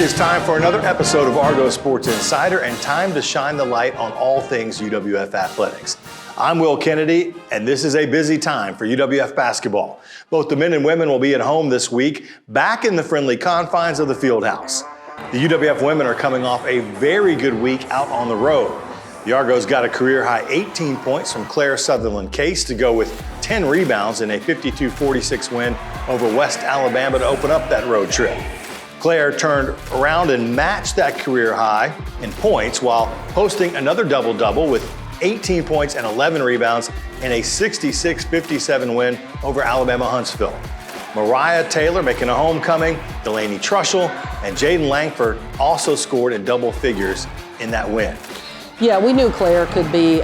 is time for another episode of Argo Sports Insider and time to shine the light on all things UWF Athletics. I'm Will Kennedy, and this is a busy time for UWF basketball. Both the men and women will be at home this week, back in the friendly confines of the Fieldhouse. The UWF women are coming off a very good week out on the road. The Argos got a career-high 18 points from Claire Sutherland Case to go with 10 rebounds in a 52-46 win over West Alabama to open up that road trip. Claire turned around and matched that career high in points while posting another double-double with 18 points and 11 rebounds in a 66-57 win over Alabama Huntsville. Mariah Taylor making a homecoming, Delaney Trushell, and Jaden Langford also scored in double figures in that win. Yeah, we knew Claire could be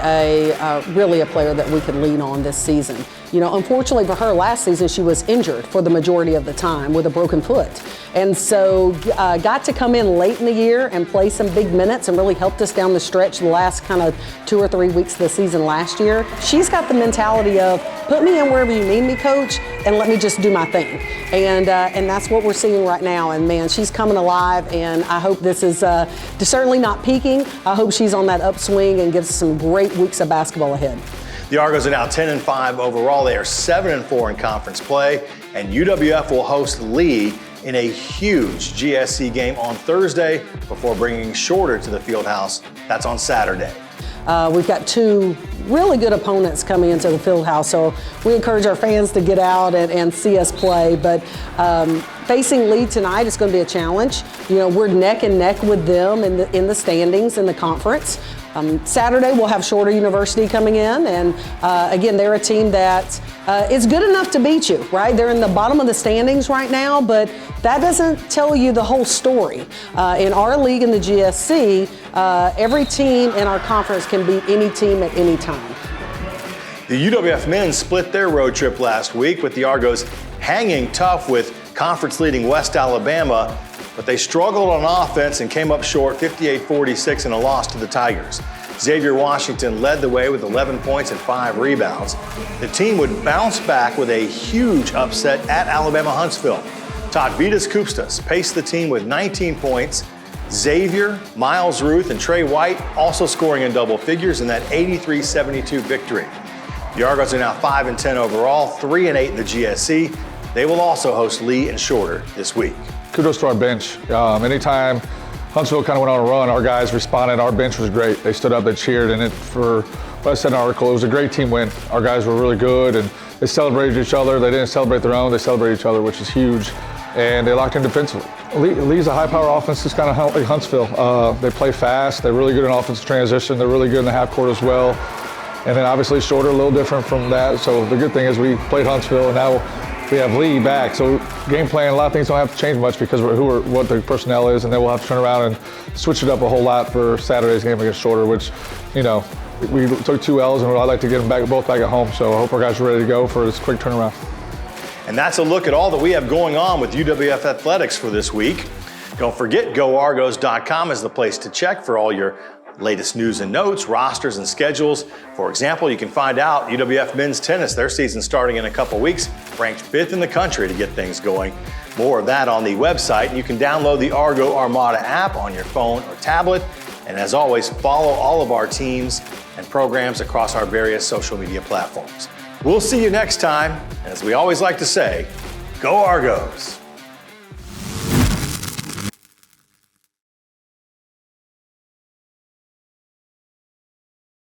really a player that we could lean on this season. You know, unfortunately for her, last season she was injured for the majority of the time with a broken foot. And so got to come in late in the year and play some big minutes and really helped us down the stretch the last kind of 2 or 3 weeks of the season last year. She's got the mentality of, put me in wherever you need me, coach, and let me just do my thing. And that's what we're seeing right now. And man, she's coming alive, and I hope this is certainly not peaking. I hope she's on that upswing and gives us some great weeks of basketball ahead. The Argos are now 10-5 overall. They are 7-4 in conference play, and UWF will host Lee in a huge GSC game on Thursday before bringing Shorter to the Fieldhouse. That's on Saturday. We've got 2 really good opponents coming into the Fieldhouse, so we encourage our fans to get out and see us play. But facing Lee tonight is going to be a challenge. You know, we're neck and neck with them in the standings in the conference. Saturday we'll have Shorter University coming in, and again, they're a team that is good enough to beat you, right? They're in the bottom of the standings right now, but that doesn't tell you the whole story. In our league in the GSC, every team in our conference can beat any team at any time. The UWF men split their road trip last week, with the Argos hanging tough with conference-leading West Alabama, but they struggled on offense and came up short 58-46 in a loss to the Tigers. Xavier Washington led the way with 11 points and 5 rebounds. The team would bounce back with a huge upset at Alabama Huntsville. Tadvitas Kupstas paced the team with 19 points. Xavier, Miles Ruth, and Trey White also scoring in double figures in that 83-72 victory. The Argos are now 5-10 overall, 3-8 in the GSC. They will also host Lee and Shorter this week. Kudos to our bench. Anytime Huntsville kind of went on a run, our guys responded. Our bench was great. They stood up, they cheered, and for what I said in the article, it was a great team win. Our guys were really good, and they celebrated each other. They didn't celebrate their own, they celebrated each other, which is huge. And they locked in defensively. Lee's a high-power offense, is kind of like Huntsville. They play fast. They're really good in offensive transition. They're really good in the half court as well. And then obviously Shorter, a little different from that. So the good thing is we played Huntsville, and now we have Lee back. So game plan, a lot of things don't have to change much because what the personnel is, and then we'll have to turn around and switch it up a whole lot for Saturday's game against Shorter, which, you know, we took 2 L's, and I'd like to get them both back at home. So I hope our guys are ready to go for this quick turnaround. And that's a look at all that we have going on with UWF Athletics for this week. Don't forget, GoArgos.com is the place to check for all your latest news and notes, rosters, and schedules. For example, you can find out UWF men's tennis, their season starting in a couple weeks, ranked 5th in the country to get things going. More of that on the website. You can download the Argo Armada app on your phone or tablet. And as always, follow all of our teams and programs across our various social media platforms. We'll see you next time. And as we always like to say, go Argos!